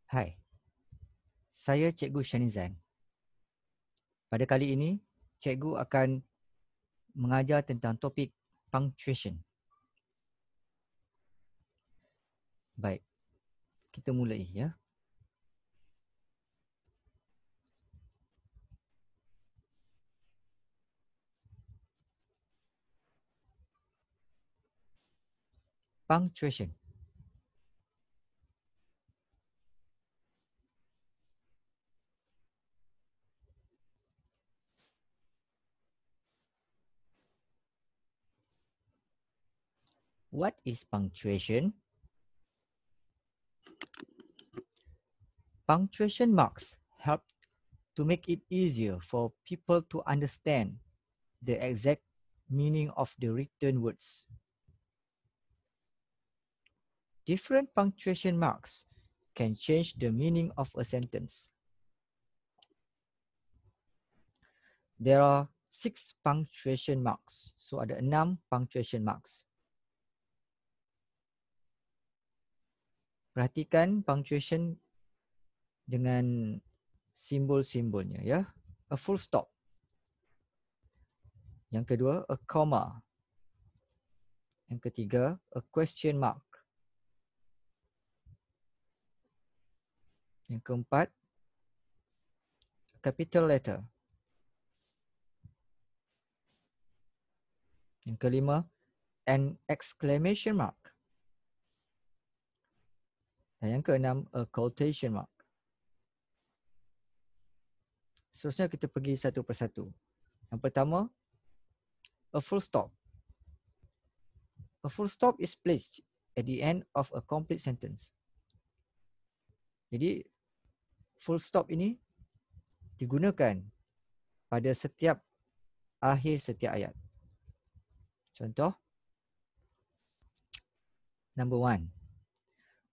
Hai, saya Cikgu Shanizan. Pada kali ini, Cikgu akan mengajar tentang topik punctuation. Baik, kita mulai ya. Punctuation. What is punctuation? Punctuation marks help to make it easier for people to understand the exact meaning of the written words. Different punctuation marks can change the meaning of a sentence. There are 6 punctuation marks. So ada 6 punctuation marks. Perhatikan punctuation dengan simbol-simbolnya ya. A full stop. Yang kedua, a comma. Yang ketiga, a question mark. Yang keempat, a capital letter. Yang kelima, an exclamation mark. Dan yang keenam, a quotation mark. Seterusnya kita pergi satu persatu. Yang pertama, a full stop. A full stop is placed at the end of a complete sentence. Jadi, full stop ini digunakan pada setiap akhir setiap ayat. Contoh, number 1.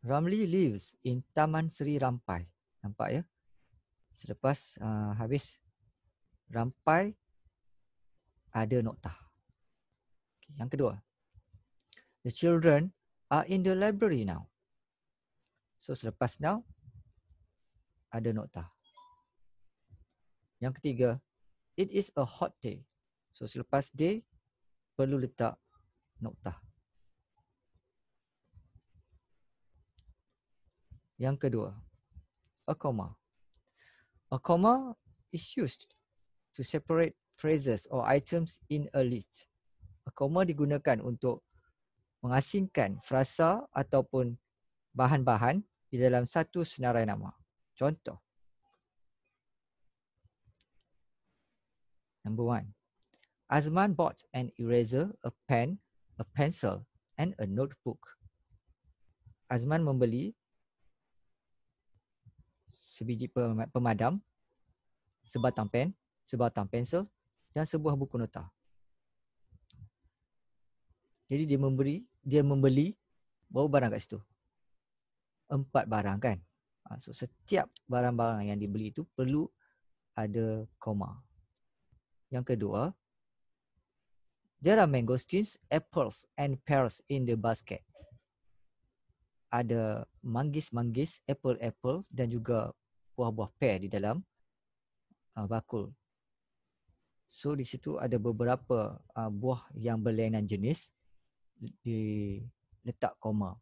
Ramli lives in Taman Seri Rampai. Nampak ya? Selepas habis Rampai, ada noktah. Okay. Yang kedua, the children are in the library now. So selepas now, ada noktah. Yang ketiga, it is a hot day. So selepas day, perlu letak noktah. Yang kedua, a comma. A comma is used to separate phrases or items in a list. A comma digunakan untuk mengasingkan frasa ataupun bahan-bahan di dalam satu senarai nama. Contoh. Number 1. Azman bought an eraser, a pen, a pencil and a notebook. Azman membeli sebiji pemadam, sebatang pen, sebatang pensel dan sebuah buku nota. Jadi dia membeli berapa barang kat situ? 4 barang kan? So setiap barang-barang yang dibeli itu perlu ada koma. Yang kedua, there are mangosteens, apples and pears in the basket. Ada manggis-manggis, apple-apple dan juga buah-buah pear di dalam bakul. So di situ ada beberapa buah yang berlainan jenis diletak koma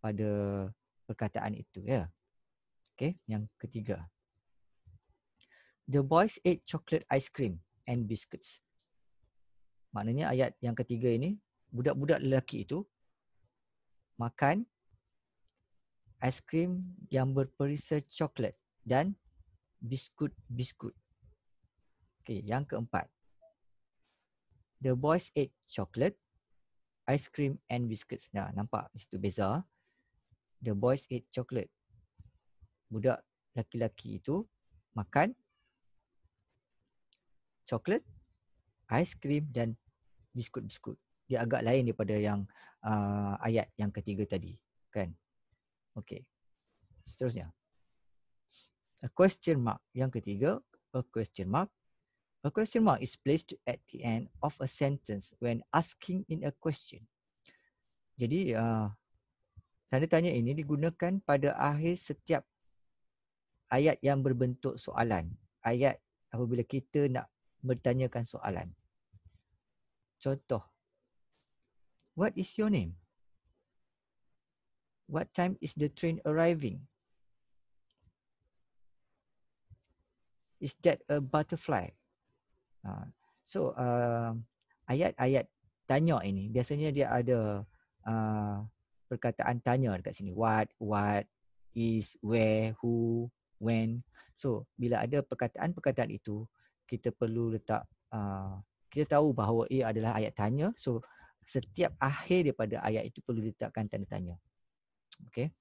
pada perkataan itu ya. Okey, yang ketiga. The boys ate chocolate ice cream and biscuits. Maknanya ayat yang ketiga ini, budak-budak lelaki itu makan aiskrim yang berperisa coklat dan biskut-biskut. Okey, yang keempat. The boys ate chocolate, ice cream and biscuits. Nah, nampak di situ beza. The boys ate chocolate. Budak lelaki itu makan coklat, ice cream dan biskut-biskut. Dia agak lain daripada yang ayat yang ketiga tadi, kan? Okey. Seterusnya. A question mark. Yang ketiga, a question mark. A question mark is placed at the end of a sentence when asking in a question. Jadi, tanda tanya ini digunakan pada akhir setiap ayat yang berbentuk soalan. Ayat apabila kita nak bertanyakan soalan. Contoh, what is your name? What time is the train arriving? Is that a butterfly? So, ayat-ayat tanya ini biasanya dia ada perkataan tanya dekat sini. What, is, where, who, when. So, bila ada perkataan-perkataan itu, kita perlu letak, kita tahu bahawa ia adalah ayat tanya. So, setiap akhir daripada ayat itu perlu diletakkan tanda tanya. Okay.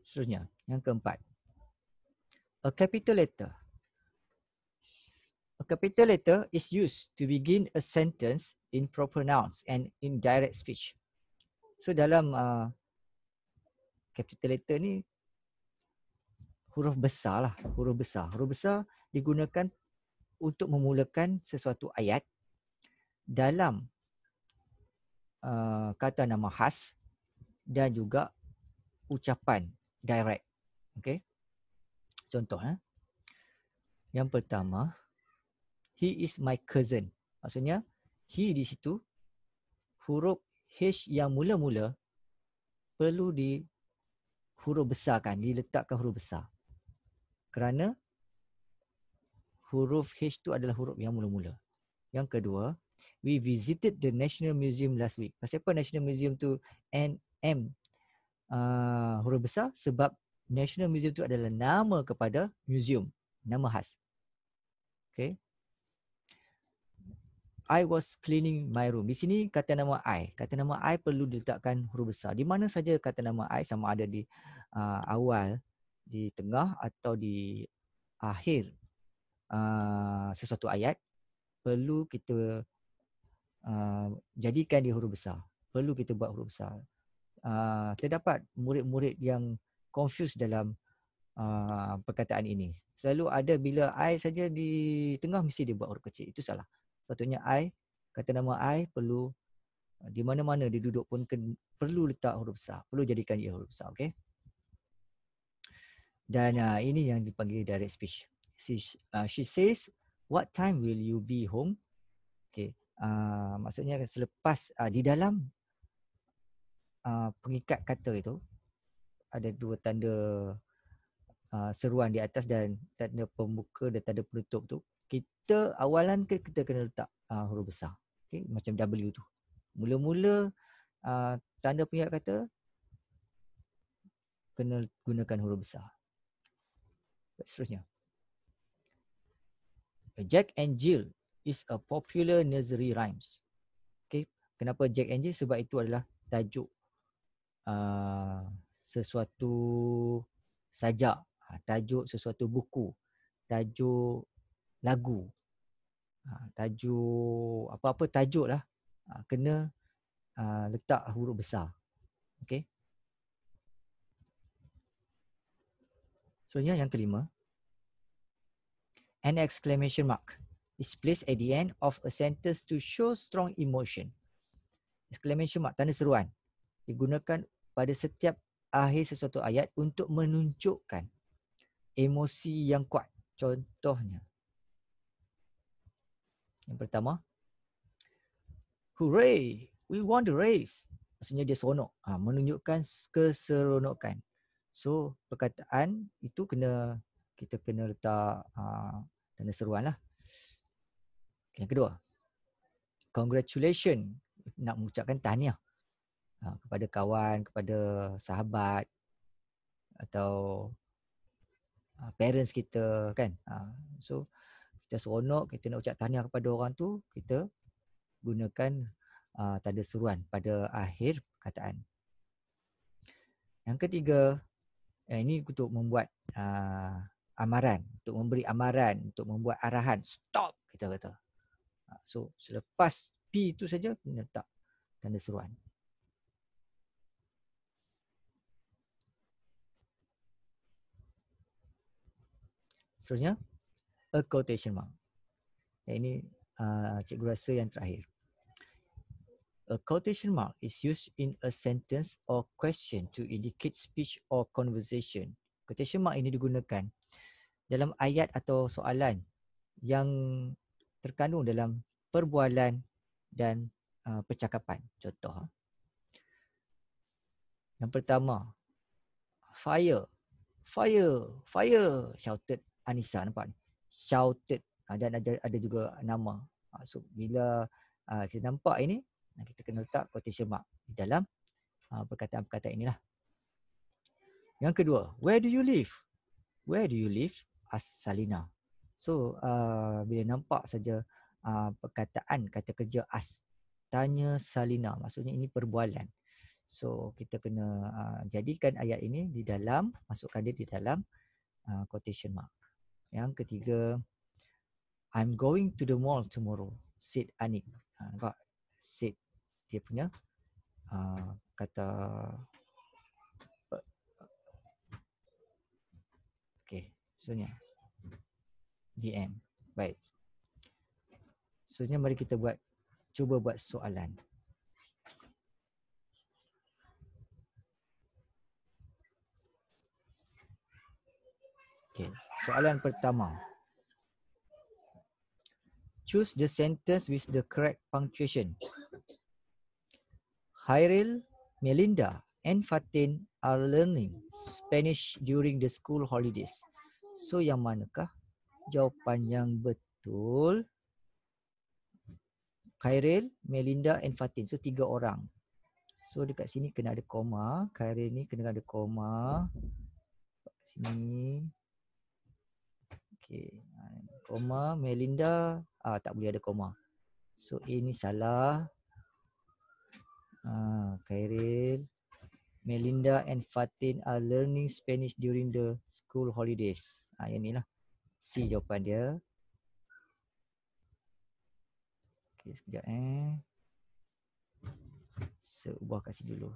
Seterusnya, yang keempat. A capital letter. A capital letter is used to begin a sentence in proper nouns and in direct speech. So dalam capital letter ni huruf besar lah, huruf besar. Huruf besar digunakan untuk memulakan sesuatu ayat dalam kata nama khas dan juga ucapan direct. Okay. Contoh, yang pertama, he is my cousin. Maksudnya, he di situ, huruf H yang mula-mula perlu di huruf besarkan, diletakkan huruf besar. Kerana huruf H tu adalah huruf yang mula-mula. Yang kedua, we visited the National Museum last week. Pasal apa National Museum tu NM huruf besar? Sebab National Museum tu adalah nama kepada museum, nama khas. Okay. I was cleaning my room. Di sini kata nama I. Kata nama I perlu diletakkan huruf besar. Di mana saja kata nama I, sama ada di awal, di tengah atau di akhir sesuatu ayat, perlu kita jadikan dia huruf besar. Perlu kita buat huruf besar. Terdapat murid-murid yang confused dalam perkataan ini. Selalu ada bila I saja di tengah mesti dia buat huruf kecil. Itu salah. Patutnya I, kata nama I perlu di mana-mana dia duduk pun perlu letak huruf besar. Perlu jadikan dia huruf besar. Okay? Dan ini yang dipanggil direct speech. She says, what time will you be home? Okay. Maksudnya selepas di dalam pengikat kata itu ada dua tanda seruan di atas dan tanda pembuka dan tanda penutup tu. Kita awalan kita kena letak huruf besar. Okay, macam W tu. Mula-mula tanda pengikat kata kena gunakan huruf besar. Seterusnya. Jack and Jill is a popular nursery rhymes. Okay, kenapa Jack and Jill? Sebab itu adalah tajuk sesuatu sajak, tajuk sesuatu buku, tajuk lagu, tajuk apa-apa tajuk lah, kena letak huruf besar. Okay. Seterusnya yang kelima, an exclamation mark is placed at the end of a sentence to show strong emotion. Exclamation mark, tanda seruan, digunakan pada setiap akhir sesuatu ayat untuk menunjukkan emosi yang kuat. Contohnya, yang pertama, hooray, we won the race. Maksudnya dia seronok, menunjukkan keseronokan. So perkataan itu kita kena letak tanda seruan lah. Yang kedua, congratulations, nak mengucapkan tahniah kepada kawan, kepada sahabat atau parents kita kan. So kita seronok, kita nak ucap tahniah kepada orang tu, kita gunakan tanda seruan pada akhir perkataan. Yang ketiga, ini untuk membuat amaran, untuk memberi amaran, untuk membuat arahan, stop kita kata. So selepas P itu saja kena letak tanda seruan. Seterusnya, a quotation mark. Ini cikgu rasa yang terakhir. a quotation mark is used in a sentence or question to indicate speech or conversation. Quotation mark ini digunakan dalam ayat atau soalan yang terkandung dalam perbualan dan percakapan. Contoh. Yang pertama, fire. Fire, fire, shouted Anissa, nampak ni? Shouted. Dan ada juga nama. So bila kita nampak ini, kita kena letak quotation mark di dalam perkataan-perkataan inilah. Yang kedua, where do you live? Where do you live? Asked Salina. So bila nampak saja perkataan kata kerja ask, tanya Salina, maksudnya ini perbualan. So kita kena jadikan ayat ini di dalam, masukkan dia di dalam quotation mark. Yang ketiga, I'm going to the mall tomorrow, said Anik. Nampak? Said dia punya kata. Okay, so ni DM. Baik. So ni mari kita cuba buat soalan. Okay, soalan pertama. Choose the sentence with the correct punctuation. Khairil, Melinda and Fatin are learning Spanish during the school holidays. So yang manakah jawapan yang betul? Khairil, Melinda and Fatin. So 3 orang. So dekat sini kena ada koma. Khairil ni kena ada koma. Sini. Okay, koma. Melinda tak boleh ada koma. So ini salah. Khairil, Melinda and Fatin are learning Spanish during the school holidays. Yang ni lah C jawapan dia. Okay, sekejap saya ubah kasih dulu.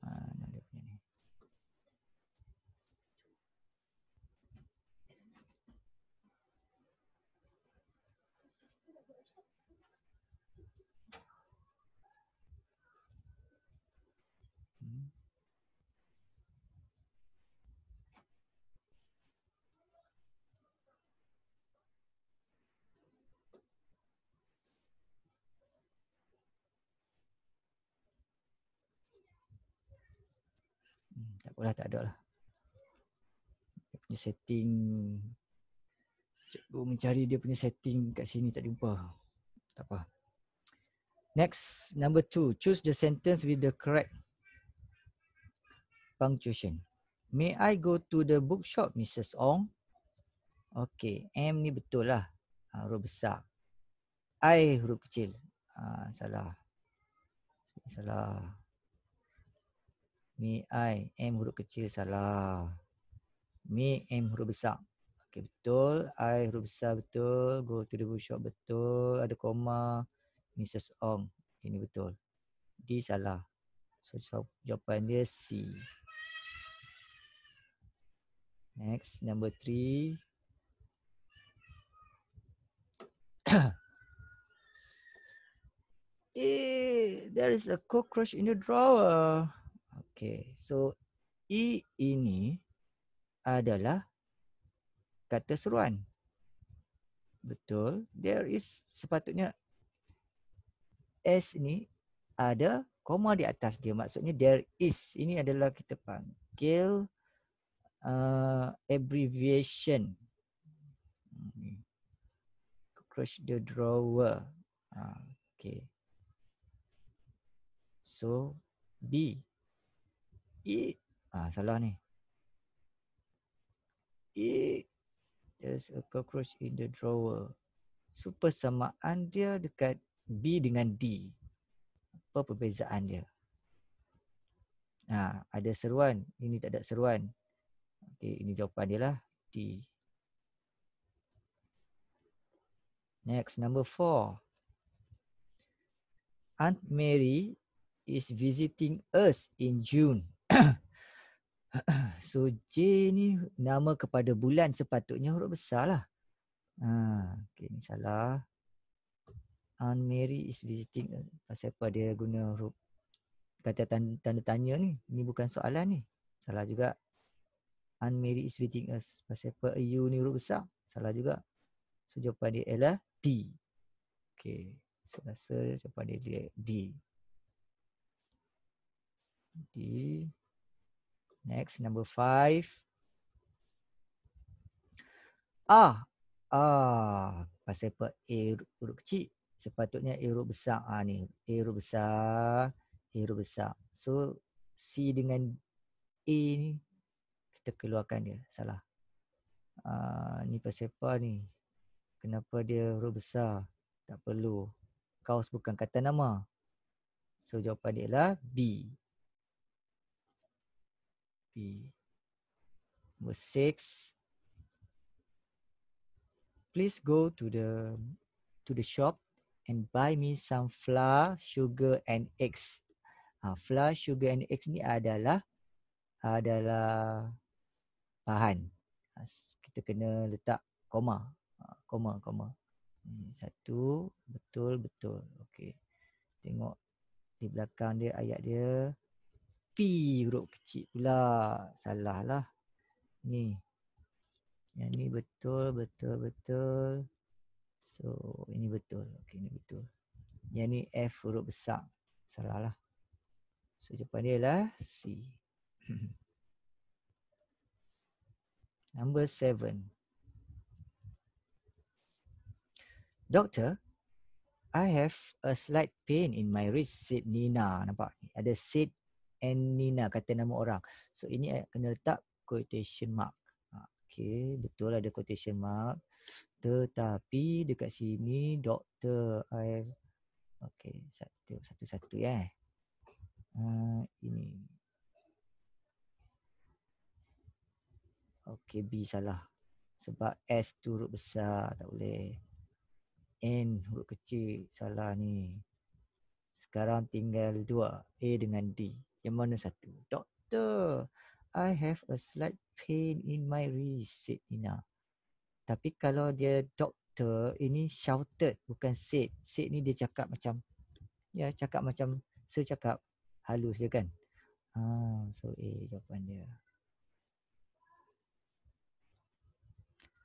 Mana dia punya ni. Tak apalah, tak ada lah. Dia punya setting. Cikgu mencari dia punya setting kat sini tak jumpa. Tak apa. Next, number 2. Choose the sentence with the correct punctuation. May I go to the bookshop, Mrs. Ong? Okay, M ni betul lah. Huruf besar. I huruf kecil. Salah. Salah. May I, M huruf kecil, salah. May, M huruf besar. Okay, betul. I huruf besar, betul. Go to the bookshop, betul. Ada koma. Mrs. Ong. Ini betul. D salah. So jawapan dia C. Next, number 3. There is a cockroach in the drawer. Okay, so E ini adalah kata seruan. Betul. There is, sepatutnya S ni ada koma di atas dia. Maksudnya there is. Ini adalah kita panggil abbreviation. Cockroach the drawer. Okay. So B. E. Salah ni. E. There's a cockroach in the drawer. So persamaan dia dekat B dengan D. Apa perbezaan dia? Ada seruan. Ini tak ada seruan. Okay, ini jawapan dia lah. D. Next, number 4. Aunt Mary is visiting us in June. So J ni nama kepada bulan, sepatutnya huruf besar lah. Okay, ni salah. Aunt Mary is visiting us. Pasal apa dia guna huruf kata tanda tanya ni? Ni bukan soalan ni. Salah juga. Aunt Mary is visiting us. Pasal apa you ni huruf besar? Salah juga. So jawapan dia ialah D. Okay. So rasa jawapan dia D. D. Next, number 5. Pasal apa A huruf kecil? Sepatutnya A huruf besar. Ni A huruf besar, A huruf besar. So C dengan A ni kita keluarkan dia. Salah. Ni pasal apa ni? Kenapa dia huruf besar? Tak perlu. Kaus bukan kata nama. So jawapan dia adalah B. B. Number 6. Please go to the shop and buy me some flour, sugar and eggs. Flour, sugar and eggs ni adalah bahan. Kita kena letak koma. Koma. Satu, betul. Okey. Tengok di belakang dia ayat dia. P huruf kecil pula. Salah lah. Ni. Yang ni betul. So, ini betul. Okey, ini betul. Yang ni F huruf besar. Salah lah. So, jawapan dia adalah C. Number 7. Doctor, I have a slight pain in my wrist, said Nina. Nampak? Ada said and Nina, kata nama orang. So, ini kena letak quotation mark. Okay, betul ada quotation mark. Tetapi dekat sini, doktor, okay, satu-satu ya. Ini. Okay, B salah. Sebab S tu huruf besar, tak boleh. N huruf kecil, salah ni. Sekarang tinggal 2, A dengan D. Yang mana satu? Doktor, I have a slight pain in my wrist, said Nina. Tapi kalau dia doktor, ini shouted, bukan said. Said ni dia cakap macam, cakap macam secakap halus je kan. So A jawapan dia.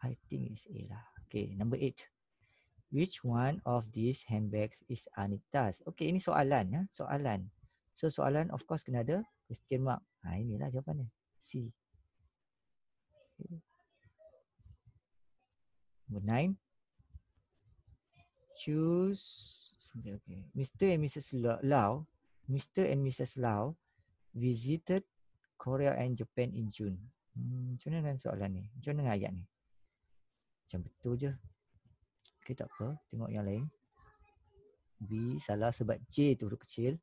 I think it's A lah. Okay, number 8. Which one of these handbags is Anita's? Okay, ini soalan ya, soalan. So soalan of course kena ada question mark. Inilah jawapannya. C. Okay. Number 9. Choose. Okay. Mr. and Mrs. Lau. Mr. and Mrs. Lau visited Korea and Japan in June. Macam mana dengan soalan ni? Macam mana dengan ayat ni? Macam betul je. Okay, tak apa. Tengok yang lain. B salah sebab J tu huruf kecil.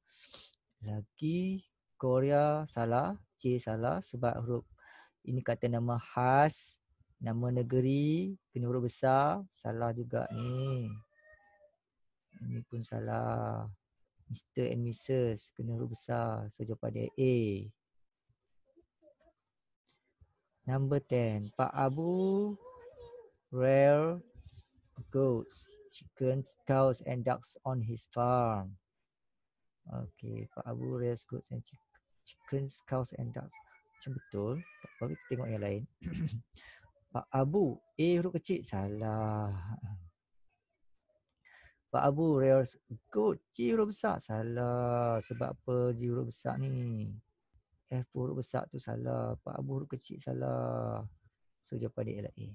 Lagi Korea salah. C salah sebab huruf ini kata nama khas. Nama negeri kena huruf besar. Salah juga ni. Ini pun salah. Mr. and Mrs. kena huruf besar. So jawapan dia A. Number 10. Pak Abu rare goats, chickens, cows and ducks on his farm. Okay, Pak Abu rares goats and chickens, cows and ducks. Macam betul. Tak apa, kita tengok yang lain. Pak Abu, A huruf kecil, salah. Pak Abu rares goat, J huruf besar, salah. Sebab apa J huruf besar ni? F huruf besar tu salah. Pak Abu huruf kecil, salah. So jawapan dia ialah A.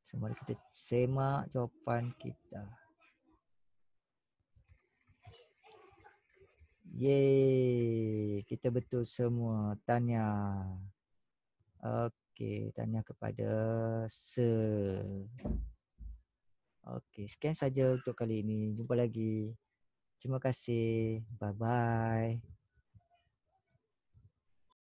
So mari kita semak jawapan kita. Yeay, kita betul semua. Tanya. Okey, tanya kepada Sir. Okey, sekian saja untuk kali ini. Jumpa lagi. Terima kasih. Bye-bye.